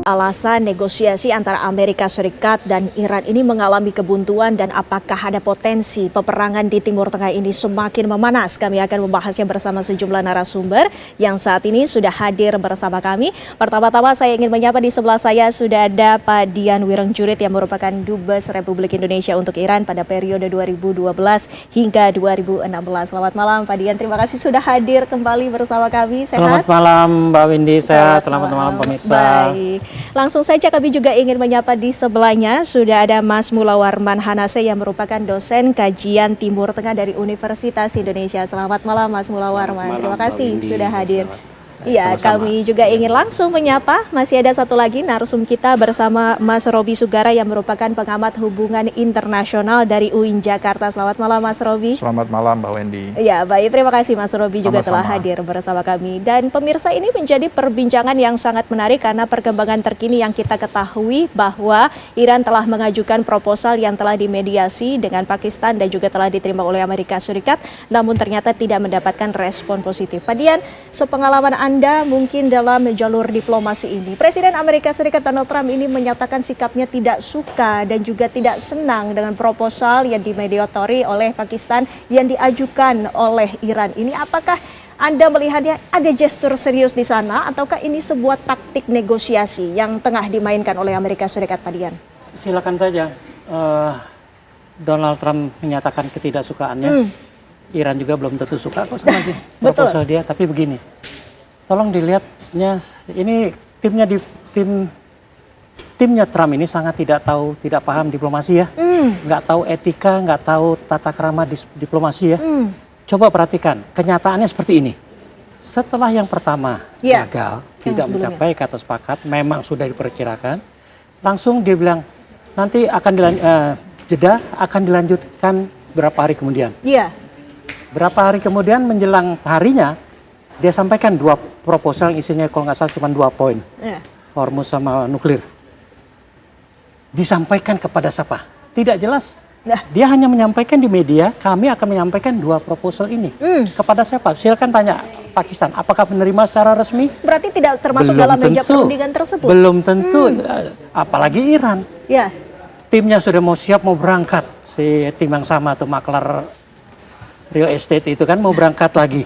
Alasan negosiasi antara Amerika Serikat dan Iran ini mengalami kebuntuan dan apakah ada potensi peperangan di Timur Tengah ini semakin memanas? Kami akan membahasnya bersama sejumlah narasumber yang saat ini sudah hadir bersama kami. Pertama-tama saya ingin menyapa di sebelah saya sudah ada Pak Dian Wirengjurit yang merupakan Dubes Republik Indonesia untuk Iran pada periode 2012 hingga 2016. Selamat malam Pak Dian, terima kasih sudah hadir kembali bersama kami. Sehat? Selamat malam Mbak Windy, sehat. Selamat malam pemirsa. Baik. Langsung saja kami juga ingin menyapa di sebelahnya sudah ada Mas Mulawarman Hanase yang merupakan dosen kajian Timur Tengah dari Universitas Indonesia. Selamat malam Mas Mulawarman. Terima kasih sudah hadir. Iya, kami juga ingin langsung menyapa. Masih ada satu lagi narsum kita bersama Mas Robi Sugara yang merupakan pengamat hubungan internasional dari UIN Jakarta. Selamat malam Mas Robi. Selamat malam Mbak Wendy. Ya, baik. Terima kasih Mas Robi juga telah hadir bersama kami. Dan pemirsa, ini menjadi perbincangan yang sangat menarik karena perkembangan terkini yang kita ketahui bahwa Iran telah mengajukan proposal yang telah dimediasi dengan Pakistan dan juga telah diterima oleh Amerika Serikat, namun ternyata tidak mendapatkan respon positif. Pak Dian, sepengalaman Anda mungkin dalam jalur diplomasi ini, Presiden Amerika Serikat Donald Trump ini menyatakan sikapnya tidak suka dan juga tidak senang dengan proposal yang dimediatori oleh Pakistan yang diajukan oleh Iran. Ini apakah Anda melihatnya ada gestur serius di sana ataukah ini sebuah taktik negosiasi yang tengah dimainkan oleh Amerika Serikat, Pak Dian? Silakan saja. Donald Trump menyatakan ketidaksukaannya. Iran juga belum tentu suka kok sama proposal dia, tapi begini. Tolong dilihatnya, ini timnya Trump ini sangat tidak paham diplomasi ya, nggak tahu etika, nggak tahu tata krama diplomasi ya. Coba perhatikan, kenyataannya seperti ini. Setelah yang pertama gagal, tidak mencapai kata sepakat, memang sudah diperkirakan, langsung dia bilang nanti akan jeda akan dilanjutkan berapa hari kemudian. Berapa hari kemudian menjelang harinya, dia sampaikan dua proposal yang isinya kalau nggak salah cuma 2 poin. Hormuz sama nuklir. Disampaikan kepada siapa? Tidak jelas. Dia hanya menyampaikan di media, kami akan menyampaikan 2 proposal ini. Kepada siapa? Silakan tanya Pakistan, apakah menerima secara resmi? Berarti tidak termasuk dalam meja perundingan tersebut? Belum tentu, apalagi Iran. Timnya sudah mau siap, mau berangkat. Si tim yang sama tuh, maklar real estate itu kan mau berangkat lagi.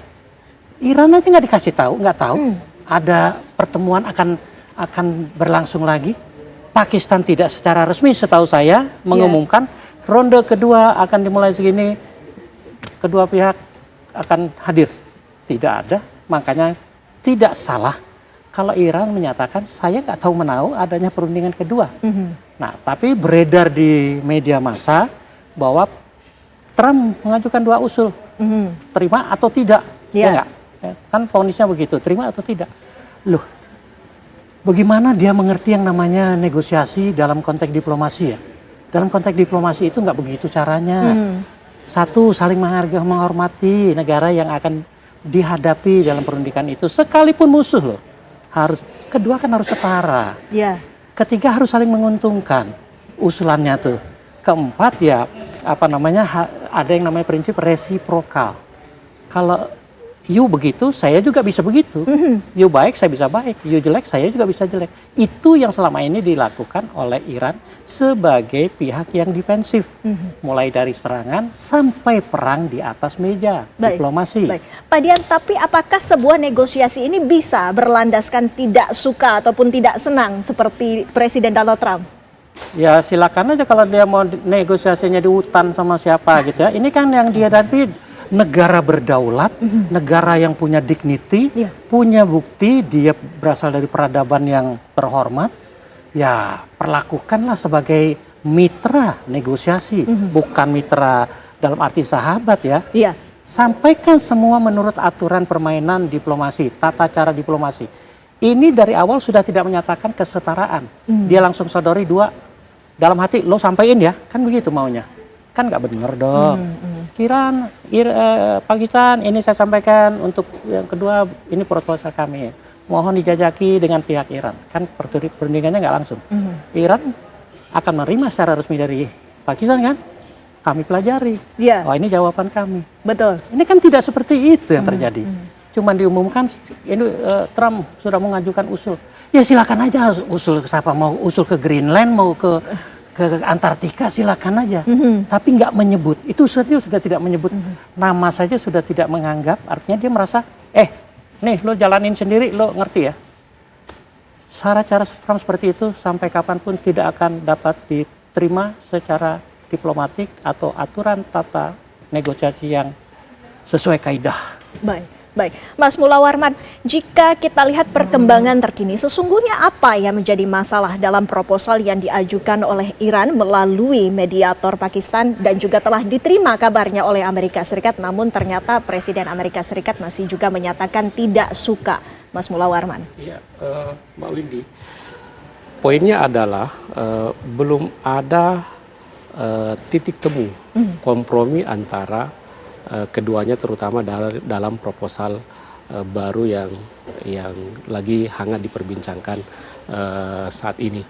Iran aja nggak dikasih tahu, nggak tahu ada pertemuan akan berlangsung lagi. Pakistan tidak secara resmi setahu saya mengumumkan ronde kedua akan dimulai segini, kedua pihak akan hadir. Tidak ada, makanya tidak salah kalau Iran menyatakan saya nggak tahu menahu adanya perundingan kedua. Nah, tapi beredar di media massa bahwa Trump mengajukan 2 usul, terima atau tidak, ya enggak? Kan vonisnya begitu, terima atau tidak. Loh, bagaimana dia mengerti yang namanya negosiasi dalam konteks diplomasi ya? Dalam konteks diplomasi itu nggak begitu caranya. Satu, saling menghargai, menghormati negara yang akan dihadapi dalam perundingan itu, sekalipun musuh loh. Kedua kan harus setara. Ketiga harus saling menguntungkan usulannya tuh. Keempat ya, ada yang namanya prinsip resiprokal. Kalau you begitu, saya juga bisa begitu. You baik, saya bisa baik. You jelek, saya juga bisa jelek. Itu yang selama ini dilakukan oleh Iran sebagai pihak yang defensif. Mulai dari serangan sampai perang di atas meja diplomasi. Pak Dian, tapi apakah sebuah negosiasi ini bisa berlandaskan tidak suka ataupun tidak senang seperti Presiden Donald Trump? Ya silakan aja kalau dia mau negosiasinya di hutan sama siapa gitu ya. Ini kan yang dihadapi negara berdaulat, negara yang punya dignity, punya bukti, dia berasal dari peradaban yang terhormat, ya perlakukanlah sebagai mitra negosiasi, bukan mitra dalam arti sahabat ya. Sampaikan semua menurut aturan permainan diplomasi, tata cara diplomasi. Ini dari awal sudah tidak menyatakan kesetaraan, dia langsung sodori 2, dalam hati lo sampein ya, kan begitu maunya. Kan nggak benar dong. Pakistan ini saya sampaikan untuk yang kedua ini proposal kami. Mohon dijajaki dengan pihak Iran. Kan perundingannya nggak langsung. Iran akan menerima secara resmi dari Pakistan kan? Kami pelajari. Oh ini jawaban kami. Betul. Ini kan tidak seperti itu yang terjadi. cuma diumumkan ini Trump sudah mengajukan usul. Ya silakan aja usul ke siapa, mau usul ke Greenland, mau ke Antartika silakan aja. Tapi nggak menyebut, itu serius sudah tidak menyebut nama saja sudah tidak menganggap. Artinya dia merasa, nih lo jalanin sendiri, lo ngerti ya. Cara Trump seperti itu sampai kapanpun tidak akan dapat diterima secara diplomatik atau aturan tata negosiasi yang sesuai kaidah. Baik. Mas Mullah Warman, jika kita lihat perkembangan terkini, sesungguhnya apa yang menjadi masalah dalam proposal yang diajukan oleh Iran melalui mediator Pakistan dan juga telah diterima kabarnya oleh Amerika Serikat, namun ternyata Presiden Amerika Serikat masih juga menyatakan tidak suka. Mas Mullah Warman. Iya, Mbak Windy, poinnya adalah belum ada titik temu kompromi antara keduanya, terutama dalam proposal baru yang lagi hangat diperbincangkan saat ini.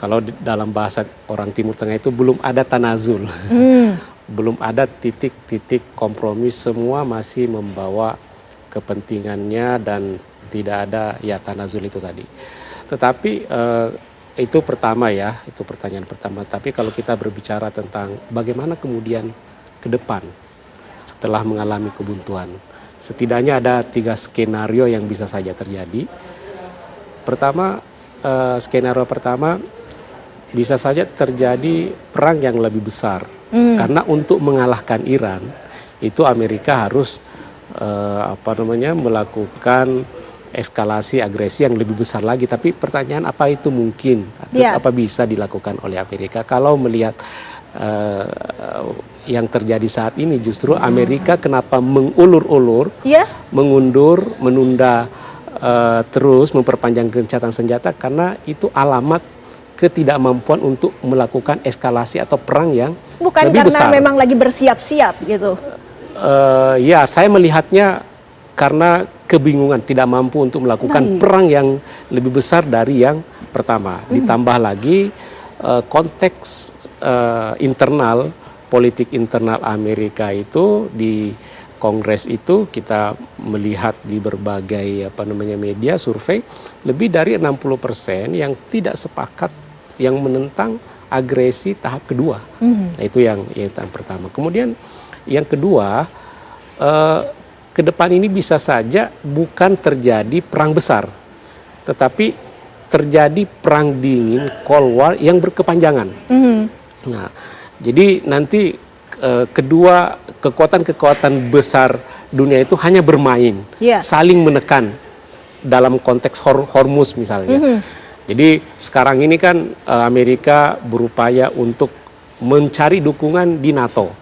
Kalau dalam bahasa orang Timur Tengah itu belum ada tanazul, belum ada titik-titik kompromi, semua masih membawa kepentingannya dan tidak ada ya tanazul itu tadi. Tetapi itu pertama ya, itu pertanyaan pertama. Tapi kalau kita berbicara tentang bagaimana kemudian ke depan, setelah mengalami kebuntuan, setidaknya ada 3 skenario yang bisa saja terjadi. Pertama, skenario pertama bisa saja terjadi perang yang lebih besar, karena untuk mengalahkan Iran itu Amerika harus melakukan eskalasi agresi yang lebih besar lagi. Tapi pertanyaan, apa itu mungkin? Apa bisa dilakukan oleh Amerika? Kalau melihat yang terjadi saat ini, justru Amerika kenapa mengulur-ulur, mengundur, menunda terus memperpanjang gencatan senjata, karena itu alamat ketidakmampuan untuk melakukan eskalasi atau perang yang lebih besar. Bukan karena memang lagi bersiap-siap gitu? Ya, saya melihatnya karena kebingungan, tidak mampu untuk melakukan perang yang lebih besar dari yang pertama. Ditambah lagi konteks internal, politik internal Amerika itu di Kongres itu kita melihat di berbagai media survei, lebih dari 60% yang tidak sepakat, yang menentang agresi tahap kedua. Nah, itu yang tahap pertama. Kemudian yang kedua, ke depan ini bisa saja bukan terjadi perang besar, tetapi terjadi perang dingin, Cold War yang berkepanjangan. Nah, jadi nanti kedua kekuatan-kekuatan besar dunia itu hanya bermain, saling menekan dalam konteks Hormuz misalnya. Jadi sekarang ini kan Amerika berupaya untuk mencari dukungan di NATO.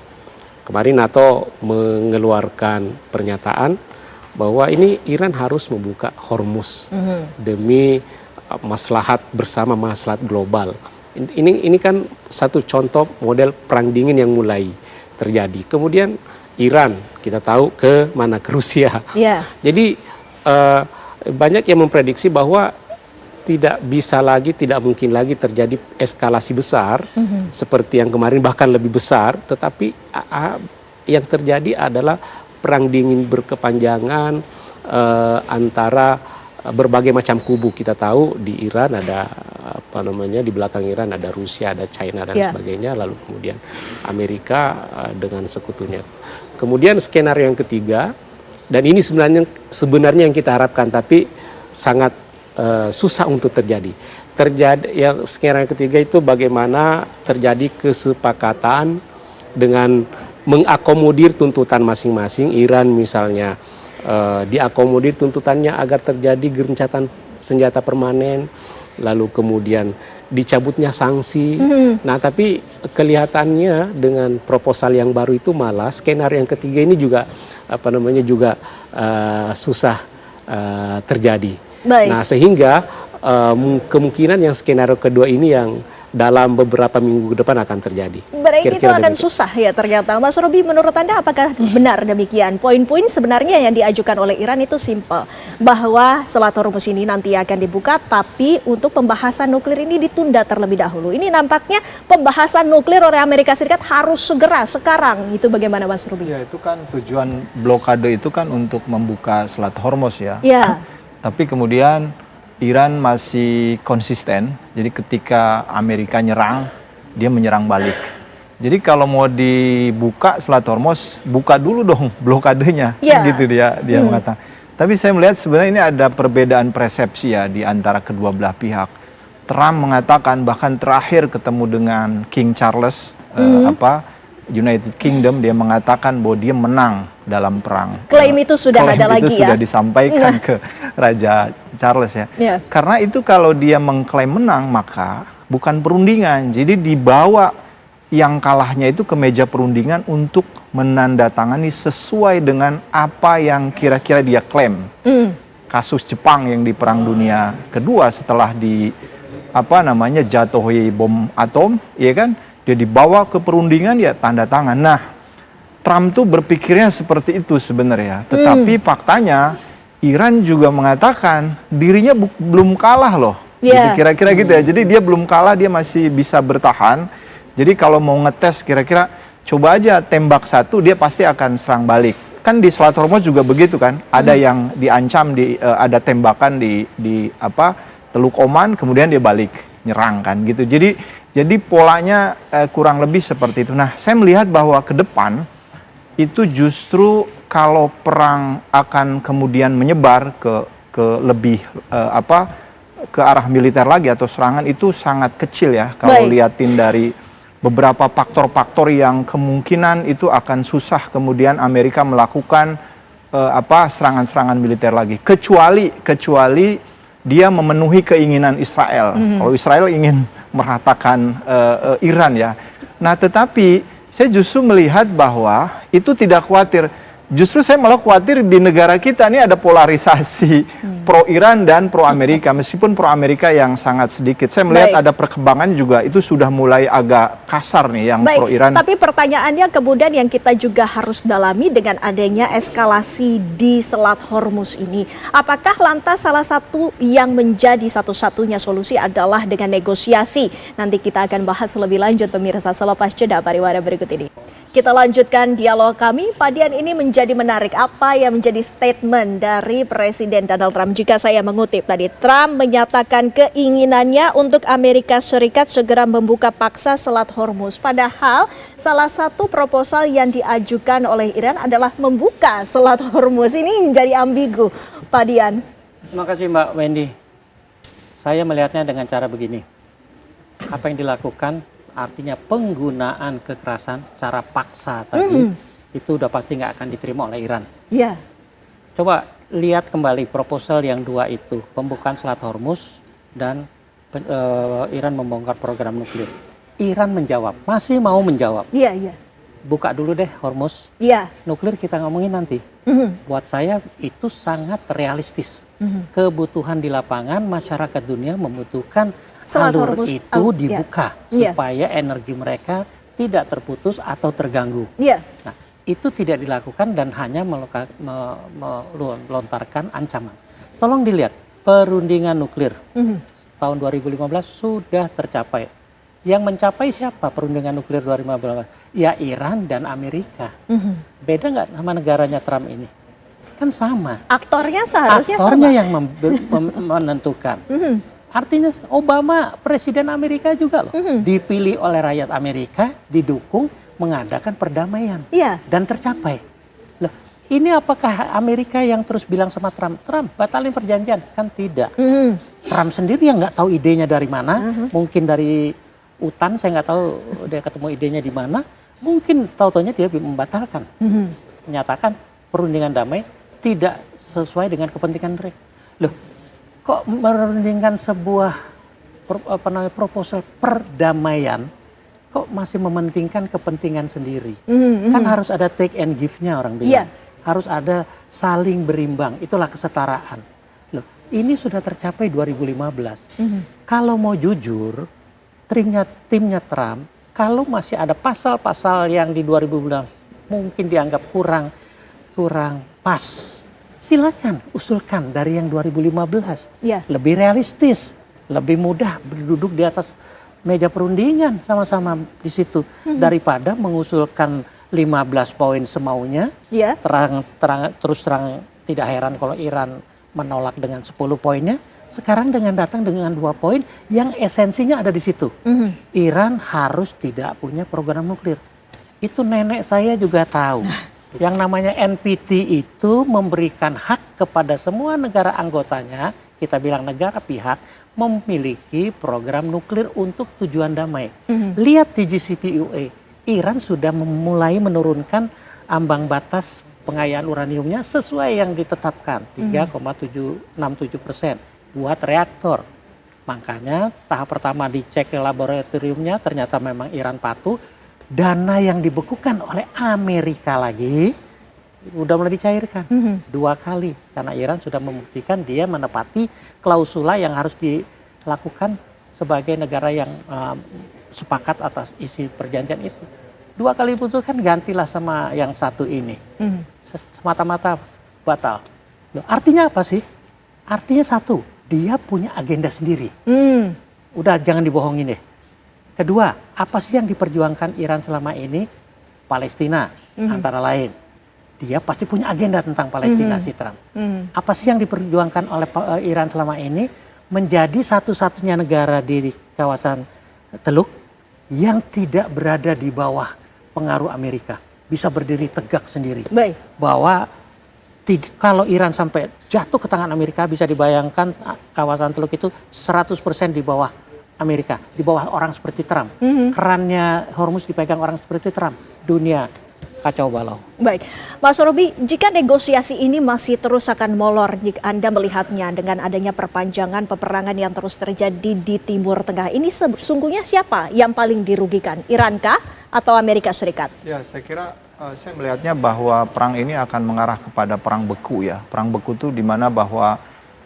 Kemarin NATO mengeluarkan pernyataan bahwa ini Iran harus membuka Hormuz demi maslahat bersama, maslahat global. Ini kan satu contoh model perang dingin yang mulai terjadi. Kemudian Iran kita tahu ke Rusia. Jadi banyak yang memprediksi bahwa tidak mungkin lagi terjadi eskalasi besar seperti yang kemarin, bahkan lebih besar. Tetapi yang terjadi adalah perang dingin berkepanjangan antara berbagai macam kubu. Kita tahu di Iran ada di belakang Iran ada Rusia, ada China dan sebagainya, lalu kemudian Amerika dengan sekutunya. Kemudian skenario yang ketiga, dan ini sebenarnya yang kita harapkan tapi sangat susah untuk terjadi. Yang skenario yang ketiga itu bagaimana terjadi kesepakatan dengan mengakomodir tuntutan masing-masing. Iran misalnya diakomodir tuntutannya agar terjadi gencatan senjata permanen, lalu kemudian dicabutnya sanksi. Nah, tapi kelihatannya dengan proposal yang baru itu malah skenario yang ketiga ini juga susah terjadi. Nah, sehingga kemungkinan yang skenario kedua ini yang dalam beberapa minggu ke depan akan terjadi. Berarti itu Kira-kira akan demikian. susah ya ternyata. Mas Robi, menurut Anda apakah benar demikian? Poin-poin sebenarnya yang diajukan oleh Iran itu simpel. Bahwa Selat Hormuz ini nanti akan dibuka, tapi untuk pembahasan nuklir ini ditunda terlebih dahulu. Ini nampaknya pembahasan nuklir oleh Amerika Serikat harus segera, sekarang. Itu bagaimana Mas Robi? Ya, itu kan tujuan blokade itu kan untuk membuka Selat Hormuz ya. Ya. Tapi kemudian Iran masih konsisten, jadi ketika Amerika nyerang, dia menyerang balik. Jadi kalau mau dibuka Selat Hormuz, buka dulu dong blokadenya, Ya. gitu dia mengatakan. Tapi saya melihat sebenarnya ini ada perbedaan persepsi ya di antara kedua belah pihak. Trump mengatakan bahkan terakhir ketemu dengan King Charles, United Kingdom, dia mengatakan bahwa dia menang dalam perang. Klaim itu sudah ada lagi itu ya? sudah disampaikan ke Raja Charles ya. Ya. Karena itu kalau dia mengklaim menang maka bukan perundingan. Jadi dibawa yang kalahnya itu ke meja perundingan untuk menandatangani sesuai dengan apa yang kira-kira dia klaim. Kasus Jepang yang di Perang Dunia Kedua setelah jatuhi bom atom, ya kan? Dia dibawa ke perundingan, ya tanda tangan. Nah, Trump tuh berpikirnya seperti itu sebenarnya. Tetapi faktanya Iran juga mengatakan dirinya belum kalah loh. Yeah. Jadi kira-kira gitu ya. Jadi dia belum kalah, dia masih bisa bertahan. Jadi kalau mau ngetes kira-kira coba aja tembak satu, dia pasti akan serang balik. Kan di Selat Hormuz juga begitu kan. Ada yang diancam, ada tembakan di Teluk Oman, kemudian dia balik nyerang kan gitu. Jadi polanya kurang lebih seperti itu. Nah, saya melihat bahwa ke depan itu justru kalau perang akan kemudian menyebar ke lebih ke arah militer lagi atau serangan itu sangat kecil ya. Kalau lihatin dari beberapa faktor-faktor yang kemungkinan itu akan susah kemudian Amerika melakukan serangan-serangan militer lagi. Kecuali dia memenuhi keinginan Israel. Kalau Israel ingin meratakan Iran ya. Nah, tetapi saya justru melihat bahwa itu tidak khawatir. Justru saya malah khawatir di negara kita ini ada polarisasi pro Iran dan pro Amerika. Meskipun pro Amerika yang sangat sedikit. Saya melihat ada perkembangan juga itu sudah mulai agak kasar nih yang pro Iran. Tapi pertanyaannya kemudian yang kita juga harus dalami dengan adanya eskalasi di Selat Hormuz ini. Apakah lantas salah satu yang menjadi satu-satunya solusi adalah dengan negosiasi? Nanti kita akan bahas lebih lanjut pemirsa selepas jeda pariwara berikut ini. Kita lanjutkan dialog kami. Pak Dian, ini menjadi menarik. Apa yang menjadi statement dari Presiden Donald Trump? Jika saya mengutip tadi, Trump menyatakan keinginannya untuk Amerika Serikat segera membuka paksa Selat Hormuz. Padahal salah satu proposal yang diajukan oleh Iran adalah membuka Selat Hormuz. Ini menjadi ambigu, Pak Dian. Terima kasih Mbak Wendy. Saya melihatnya dengan cara begini. Apa yang dilakukan artinya penggunaan kekerasan, cara paksa tadi, itu udah pasti nggak akan diterima oleh Iran. Iya. Coba lihat kembali proposal yang dua itu, pembukaan Selat Hormuz dan Iran membongkar program nuklir. Iran menjawab, masih mau menjawab. Iya, iya. Buka dulu deh Hormuz, Iya. nuklir kita ngomongin nanti. Buat saya itu sangat realistis. Kebutuhan di lapangan, masyarakat dunia membutuhkan Selat alur Hormuz itu dibuka iya. supaya energi mereka tidak terputus atau terganggu. Iya. Nah, itu tidak dilakukan dan hanya melontarkan ancaman. Tolong dilihat perundingan nuklir tahun 2015 sudah tercapai. Yang mencapai siapa perundingan nuklir 2015? Ya Iran dan Amerika. Beda nggak sama negaranya Trump ini? Kan sama. Aktornya seharusnya Aktornya sama. yang menentukan. Artinya Obama presiden Amerika juga loh. Dipilih oleh rakyat Amerika, didukung mengadakan perdamaian. Iya. Dan tercapai. Loh, ini apakah Amerika yang terus bilang sama Trump, Trump batalin perjanjian? Kan tidak. Trump sendiri yang nggak tahu idenya dari mana. Mungkin dari UTAN, saya nggak tahu dia ketemu idenya di mana. Mungkin tahu-taunya dia membatalkan. Menyatakan perundingan damai tidak sesuai dengan kepentingan mereka. Loh, kok merundingkan sebuah proposal perdamaian, kok masih mementingkan kepentingan sendiri? Kan harus ada take and give-nya orang bilang. Harus ada saling berimbang, itulah kesetaraan. Loh, ini sudah tercapai 2015. Kalau mau jujur, timnya Trump, kalau masih ada pasal-pasal yang di 2012 mungkin dianggap kurang pas, silakan usulkan dari yang 2015. Ya. Lebih realistis, lebih mudah duduk di atas meja perundingan sama-sama di situ daripada mengusulkan 15 poin semaunya. Ya. Terus terang tidak heran kalau Iran menolak dengan 10 poinnya. Sekarang datang dengan 2 poin yang esensinya ada di situ. Iran harus tidak punya program nuklir. Itu nenek saya juga tahu. Yang namanya NPT itu memberikan hak kepada semua negara anggotanya, kita bilang negara pihak, memiliki program nuklir untuk tujuan damai. Lihat di JCPOA, Iran sudah mulai menurunkan ambang batas pengayaan uraniumnya sesuai yang ditetapkan 3,767% buat reaktor. Makanya tahap pertama dicek ke laboratoriumnya ternyata memang Iran patuh. Dana yang dibekukan oleh Amerika lagi udah mulai dicairkan 2 kali karena Iran sudah membuktikan dia menepati klausula yang harus dilakukan sebagai negara yang sepakat atas isi perjanjian itu. 2 kali putuskan gantilah sama yang satu ini. Semata-mata batal. Loh, artinya apa sih? Artinya satu, dia punya agenda sendiri. Udah jangan dibohongin deh. Kedua, apa sih yang diperjuangkan Iran selama ini? Palestina antara lain. Dia pasti punya agenda tentang Palestina si Trump. Apa sih yang diperjuangkan oleh Iran selama ini? Menjadi satu-satunya negara di kawasan Teluk yang tidak berada di bawah pengaruh Amerika. Bisa berdiri tegak sendiri. Baik. Bahwa kalau Iran sampai jatuh ke tangan Amerika, bisa dibayangkan kawasan Teluk itu 100% di bawah Amerika, di bawah orang seperti Trump. Kerannya Hormuz dipegang orang seperti Trump. Dunia kacau balau. Baik, Mas Robi, jika negosiasi ini masih terus akan molor, jika Anda melihatnya dengan adanya perpanjangan peperangan yang terus terjadi di Timur Tengah, ini sesungguhnya siapa yang paling dirugikan? Iran kah atau Amerika Serikat? Ya, saya kira saya melihatnya bahwa perang ini akan mengarah kepada perang beku ya. Perang beku itu di mana bahwa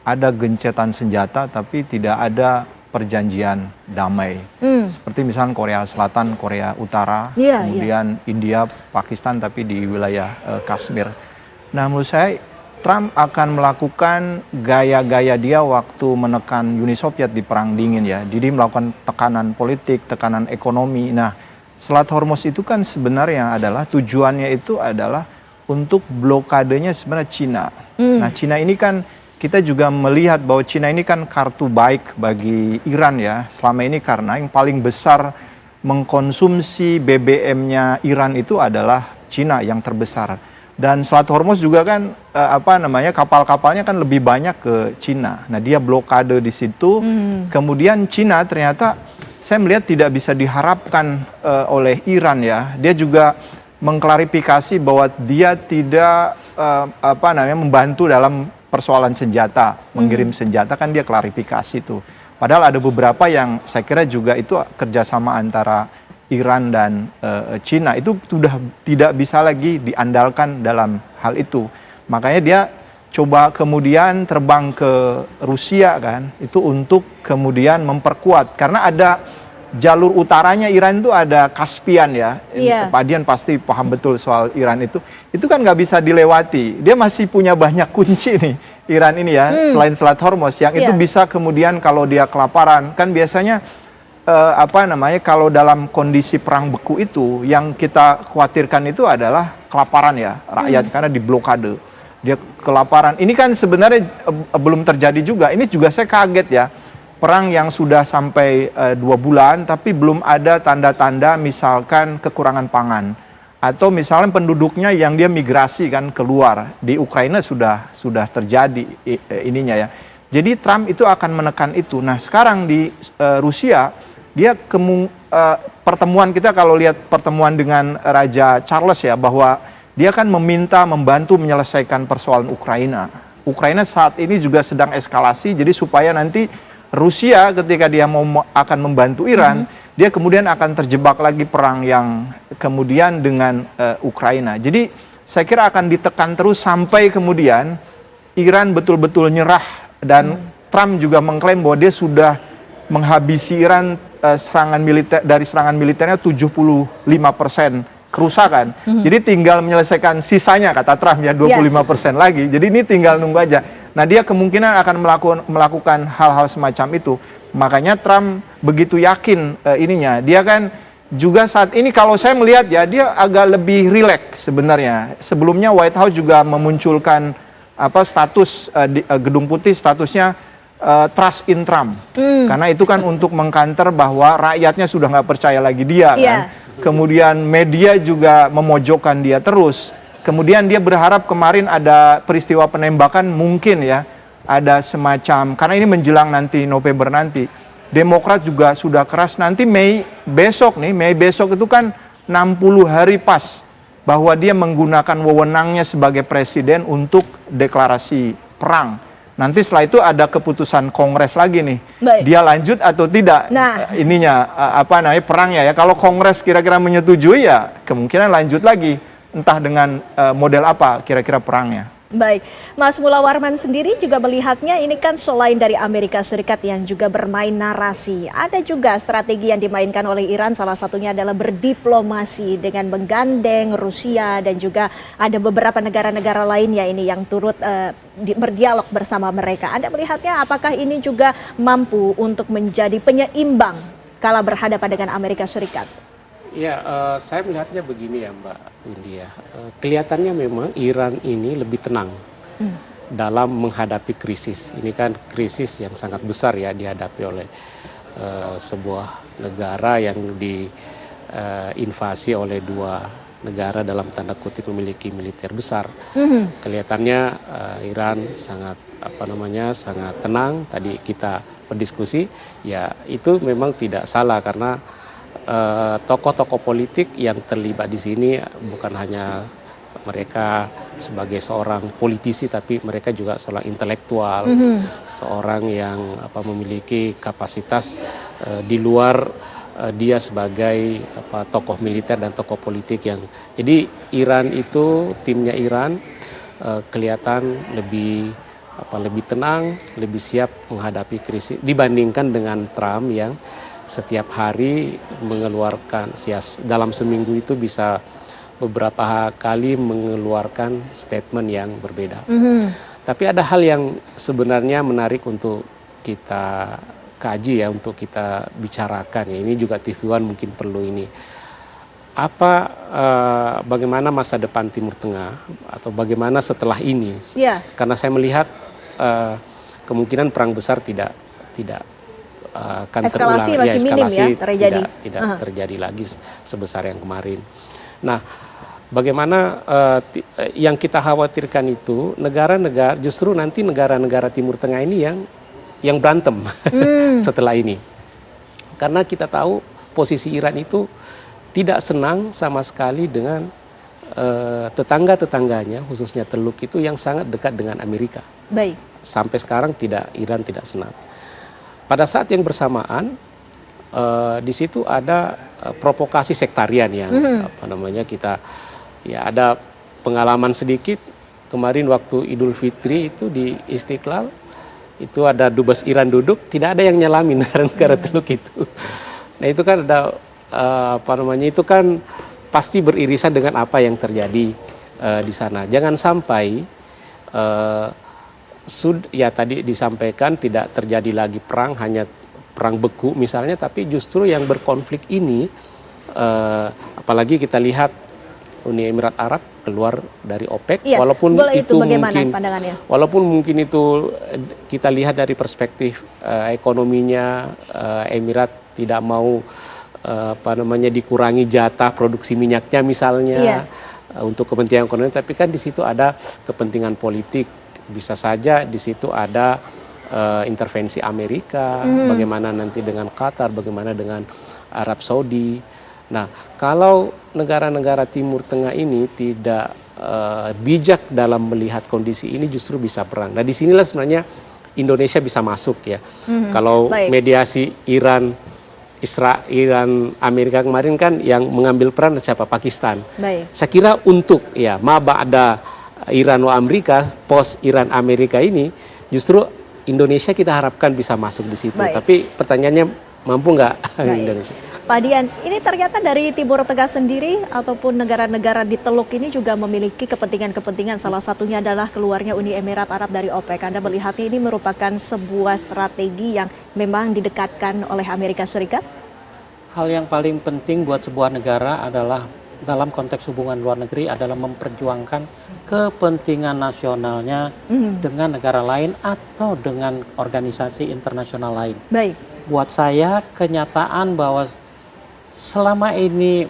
ada gencatan senjata tapi tidak ada perjanjian damai. Seperti misalnya Korea Selatan, Korea Utara, kemudian India, Pakistan tapi di wilayah Kashmir. Nah, menurut saya Trump akan melakukan gaya-gaya dia waktu menekan Uni Soviet di Perang Dingin ya. Jadi melakukan tekanan politik, tekanan ekonomi. Nah, Selat Hormuz itu kan sebenarnya adalah tujuannya itu adalah untuk blokadenya sebenarnya Cina. Nah, Cina ini kan kita juga melihat bahwa Cina ini kan kartu baik bagi Iran ya. Selama ini karena yang paling besar mengkonsumsi BBM-nya Iran itu adalah Cina yang terbesar. Dan Selat Hormuz juga kan kapal-kapalnya kan lebih banyak ke Cina. Nah, dia blokade di situ. Kemudian Cina ternyata saya melihat tidak bisa diharapkan oleh Iran ya. Dia juga mengklarifikasi bahwa dia tidak membantu dalam persoalan senjata, mengirim senjata kan dia klarifikasi tuh. Padahal ada beberapa yang saya kira juga itu kerjasama antara Iran dan Cina itu sudah tidak bisa lagi diandalkan dalam hal itu. Makanya dia coba kemudian terbang ke Rusia kan, itu untuk kemudian memperkuat. Karena ada jalur utaranya Iran itu ada Kaspian ya. Pak Dian pasti paham betul soal Iran itu. Itu kan nggak bisa dilewati. Dia masih punya banyak kunci nih Iran ini ya, selain Selat Hormuz yang itu bisa kemudian kalau dia kelaparan kan biasanya kalau dalam kondisi perang beku itu yang kita khawatirkan itu adalah kelaparan ya rakyat karena diblokade. Dia kelaparan. Ini kan sebenarnya belum terjadi juga. Ini juga saya kaget ya. Perang yang sudah sampai 2 bulan tapi belum ada tanda-tanda misalkan kekurangan pangan atau misalnya penduduknya yang dia migrasi kan keluar. Di Ukraina sudah terjadi ininya ya. Jadi Trump itu akan menekan itu. Nah, sekarang di Rusia dia pertemuan kita kalau lihat pertemuan dengan Raja Charles ya bahwa dia kan meminta membantu menyelesaikan persoalan Ukraina. Ukraina saat ini juga sedang eskalasi jadi supaya nanti Rusia ketika dia akan membantu Iran, dia kemudian akan terjebak lagi perang yang kemudian dengan Ukraina. Jadi saya kira akan ditekan terus sampai kemudian Iran betul-betul nyerah dan Trump juga mengklaim bahwa dia sudah menghabisi Iran serangan militer, dari serangan militernya 75% kerusakan. Jadi tinggal menyelesaikan sisanya, kata Trump ya, 25% lagi. Jadi ini tinggal nunggu aja. Nah, dia kemungkinan akan melakukan hal-hal semacam itu. Makanya Trump begitu yakin ininya. Dia kan juga saat ini kalau saya melihat ya, dia agak lebih rileks sebenarnya. Sebelumnya White House juga memunculkan status di Gedung Putih, statusnya trust in Trump. Karena itu kan untuk mengkanter bahwa rakyatnya sudah nggak percaya lagi dia kan. Kemudian media juga memojokkan dia terus. Kemudian dia berharap kemarin ada peristiwa penembakan, mungkin ya ada semacam, karena ini menjelang nanti November nanti. Demokrat juga sudah keras, nanti Mei besok itu kan 60 hari pas bahwa dia menggunakan wewenangnya sebagai presiden untuk deklarasi perang. Nanti setelah itu ada keputusan Kongres lagi nih. Baik. Dia lanjut atau tidak perangnya ya. Kalau Kongres kira-kira menyetujui ya kemungkinan lanjut lagi. Entah dengan model apa kira-kira perangnya. Baik, Mas Mula Warman sendiri juga melihatnya ini kan selain dari Amerika Serikat yang juga bermain narasi, ada juga strategi yang dimainkan oleh Iran, salah satunya adalah berdiplomasi dengan menggandeng Rusia dan juga ada beberapa negara-negara lainnya ini yang turut berdialog bersama mereka. Anda melihatnya apakah ini juga mampu untuk menjadi penyeimbang kala berhadapan dengan Amerika Serikat? Ya, saya melihatnya begini ya Mbak Windy ya. Kelihatannya memang Iran ini lebih tenang dalam menghadapi krisis. Ini kan krisis yang sangat besar ya dihadapi oleh sebuah negara yang diinvasi oleh dua negara dalam tanda kutip memiliki militer besar. Kelihatannya Iran sangat sangat tenang. Tadi kita berdiskusi, ya itu memang tidak salah karena tokoh-tokoh politik yang terlibat di sini bukan hanya mereka sebagai seorang politisi, tapi mereka juga seorang intelektual, seorang yang memiliki kapasitas di luar dia sebagai tokoh militer dan tokoh politik yang. Jadi Iran itu, timnya Iran kelihatan lebih tenang, lebih siap menghadapi krisis dibandingkan dengan Trump yang setiap hari mengeluarkan, dalam seminggu itu bisa beberapa kali mengeluarkan statement yang berbeda. Tapi ada hal yang sebenarnya menarik untuk kita kaji ya, untuk kita bicarakan ya. Ini juga TV One mungkin perlu ini. Bagaimana masa depan Timur Tengah atau bagaimana setelah ini? Karena saya melihat kemungkinan perang besar tidak akan eskalasi masih minim ya terjadi. Tidak terjadi lagi sebesar yang kemarin. Nah, bagaimana yang kita khawatirkan itu justru nanti negara-negara Timur Tengah ini yang berantem setelah ini. Karena kita tahu posisi Iran itu tidak senang sama sekali dengan tetangga-tetangganya, khususnya Teluk itu yang sangat dekat dengan Amerika. Baik. Sampai sekarang Iran tidak senang. Pada saat yang bersamaan di situ ada provokasi sektarian yang kita ya ada pengalaman sedikit kemarin waktu Idul Fitri itu di Istiqlal itu ada dubes Iran duduk, tidak ada yang nyalamin negara Teluk itu. Nah itu kan ada itu kan pasti beririsan dengan apa yang terjadi di sana. Jangan sampai ya tadi disampaikan tidak terjadi lagi perang, hanya perang beku misalnya, tapi justru yang berkonflik ini apalagi kita lihat Uni Emirat Arab keluar dari OPEC, walaupun itu mungkin itu kita lihat dari perspektif ekonominya, Emirat tidak mau dikurangi jatah produksi minyaknya misalnya untuk kepentingan ekonomi, tapi kan di situ ada kepentingan politik. Bisa saja di situ ada intervensi Amerika, bagaimana nanti dengan Qatar, bagaimana dengan Arab Saudi. Nah, kalau negara-negara Timur Tengah ini tidak bijak dalam melihat kondisi ini, justru bisa perang. Nah, disinilah sebenarnya Indonesia bisa masuk ya. Kalau mediasi Iran, Amerika kemarin kan yang mengambil peran siapa? Pakistan. Saya kira untuk ada Iran wa Amerika, pos Iran Amerika ini justru Indonesia kita harapkan bisa masuk di situ. Tapi pertanyaannya mampu nggak Baik. Indonesia. Pak Dian, ini ternyata dari Timur Tengah sendiri ataupun negara-negara di Teluk ini juga memiliki kepentingan-kepentingan. Salah satunya adalah keluarnya Uni Emirat Arab dari OPEC. Anda melihatnya ini merupakan sebuah strategi yang memang didekatkan oleh Amerika Serikat? Hal yang paling penting buat sebuah negara adalah dalam konteks hubungan luar negeri adalah memperjuangkan kepentingan nasionalnya dengan negara lain atau dengan organisasi internasional lain. Baik. Buat saya kenyataan bahwa selama ini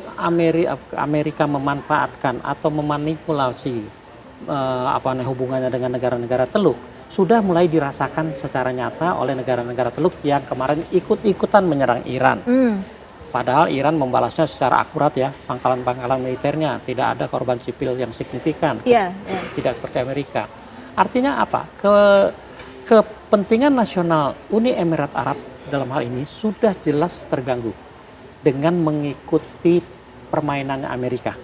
Amerika memanfaatkan atau memanipulasi hubungannya dengan negara-negara Teluk sudah mulai dirasakan secara nyata oleh negara-negara Teluk yang kemarin ikut-ikutan menyerang Iran. Padahal Iran membalasnya secara akurat ya, pangkalan-pangkalan militernya, tidak ada korban sipil yang signifikan, tidak seperti Amerika. Artinya apa? Kepentingan nasional Uni Emirat Arab dalam hal ini sudah jelas terganggu dengan mengikuti permainannya Amerika.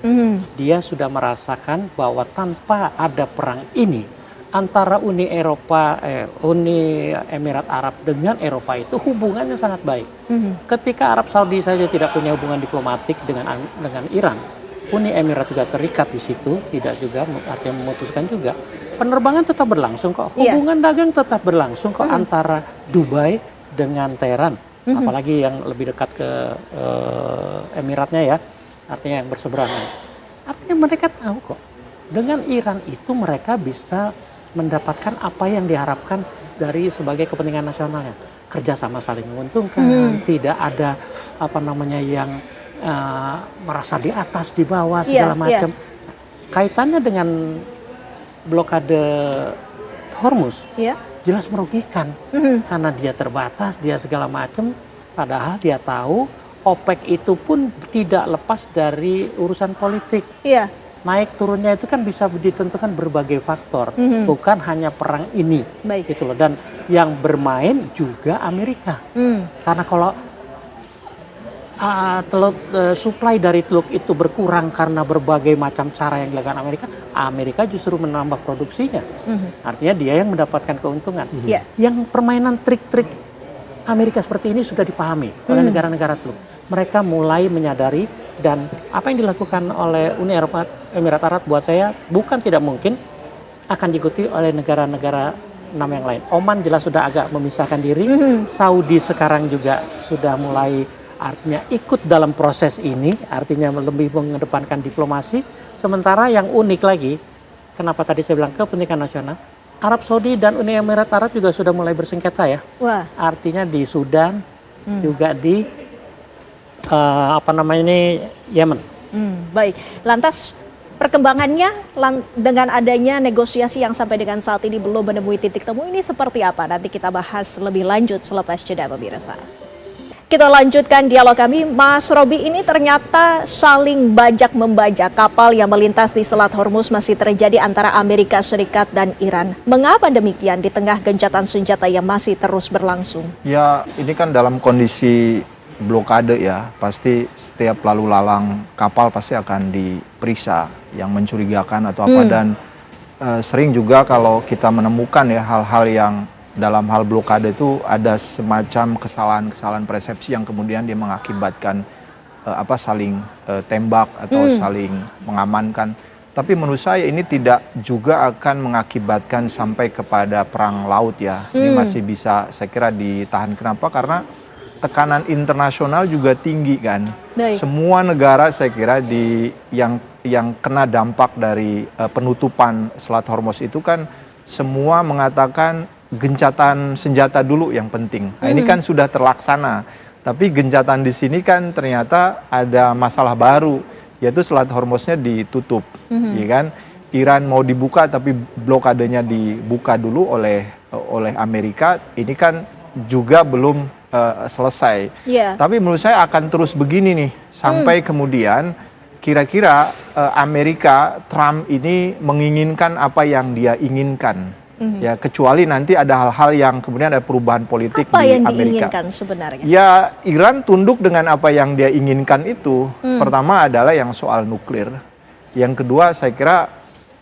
Dia sudah merasakan bahwa tanpa ada perang ini antara Uni Emirat Arab dengan Eropa itu hubungannya sangat baik. Ketika Arab Saudi saja tidak punya hubungan diplomatik dengan Iran, Uni Emirat juga terikat di situ, tidak juga artinya memutuskan juga. Penerbangan tetap berlangsung kok, hubungan dagang tetap berlangsung kok antara Dubai dengan Teheran, apalagi yang lebih dekat ke Emiratnya ya, artinya yang berseberangan. Artinya mereka tahu kok, dengan Iran itu mereka bisa mendapatkan apa yang diharapkan dari sebagai kepentingan nasionalnya, kerjasama saling menguntungkan, tidak ada yang merasa di atas di bawah segala macam. Kaitannya dengan blokade Hormuz jelas merugikan karena dia terbatas, dia segala macam, padahal dia tahu OPEC itu pun tidak lepas dari urusan politik. Naik turunnya itu kan bisa ditentukan berbagai faktor, bukan hanya perang ini. Gitu loh. Dan yang bermain juga Amerika. Karena kalau supply dari Teluk itu berkurang karena berbagai macam cara yang dilakukan Amerika justru menambah produksinya. Artinya dia yang mendapatkan keuntungan. Yang permainan trik-trik Amerika seperti ini sudah dipahami oleh negara-negara Teluk. Mereka mulai menyadari, dan apa yang dilakukan oleh Uni Emirat Arab buat saya bukan tidak mungkin akan diikuti oleh negara-negara 6 yang lain. Oman jelas sudah agak memisahkan diri, Saudi sekarang juga sudah mulai artinya ikut dalam proses ini, artinya lebih mengedepankan diplomasi. Sementara yang unik lagi, kenapa tadi saya bilang kepentingan nasional, Arab Saudi dan Uni Emirat Arab juga sudah mulai bersengketa ya. Artinya di Sudan, juga di Yemen. Baik, lantas perkembangannya dengan adanya negosiasi yang sampai dengan saat ini belum menemui titik temu ini seperti apa? Nanti kita bahas lebih lanjut selepas jeda pemirsa. Kita lanjutkan dialog kami. Mas Robi, ini ternyata saling bajak-membajak kapal yang melintas di Selat Hormuz masih terjadi antara Amerika Serikat dan Iran. Mengapa demikian di tengah gencatan senjata yang masih terus berlangsung? Ya, ini kan dalam kondisi blokade ya, pasti setiap lalu lalang kapal pasti akan diperiksa yang mencurigakan atau apa, dan sering juga kalau kita menemukan ya hal-hal yang dalam hal blokade itu ada semacam kesalahan-kesalahan persepsi yang kemudian dia mengakibatkan saling tembak atau saling mengamankan. Tapi menurut saya ini tidak juga akan mengakibatkan sampai kepada perang laut ya. Ini masih bisa saya kira ditahan. Kenapa? Karena tekanan internasional juga tinggi kan. Semua negara saya kira yang kena dampak dari penutupan Selat Hormuz itu kan semua mengatakan gencatan senjata dulu yang penting. Nah, ini kan sudah terlaksana. Tapi gencatan di sini kan ternyata ada masalah baru, yaitu Selat Hormuznya ditutup, ya kan? Iran mau dibuka tapi blokadenya dibuka dulu oleh Amerika. Ini kan juga belum selesai. Tapi menurut saya akan terus begini nih sampai kemudian kira-kira Amerika, Trump ini menginginkan apa yang dia inginkan. Ya, kecuali nanti ada hal-hal yang kemudian ada perubahan politik apa di yang Amerika. Diinginkan sebenarnya? Ya, Iran tunduk dengan apa yang dia inginkan itu. Pertama adalah yang soal nuklir. Yang kedua saya kira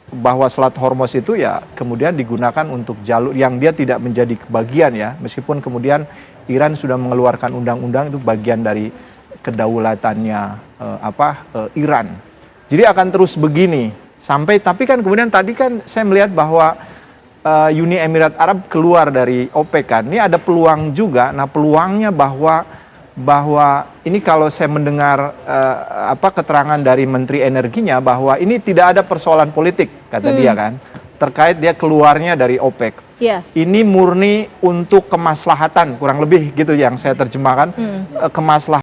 bahwa Selat Hormuz itu ya kemudian digunakan untuk jalur yang dia tidak menjadi bagian ya, meskipun kemudian Iran sudah mengeluarkan undang-undang itu bagian dari kedaulatannya Iran. Jadi akan terus begini sampai, tapi kan kemudian tadi kan saya melihat bahwa Uni Emirat Arab keluar dari OPEC kan, ini ada peluang juga. Nah peluangnya bahwa ini kalau saya mendengar keterangan dari Menteri Energinya bahwa ini tidak ada persoalan politik kata dia kan, terkait dia keluarnya dari OPEC. Yeah. Ini murni untuk kemaslahatan, kurang lebih gitu yang saya terjemahkan, kemaslahatan.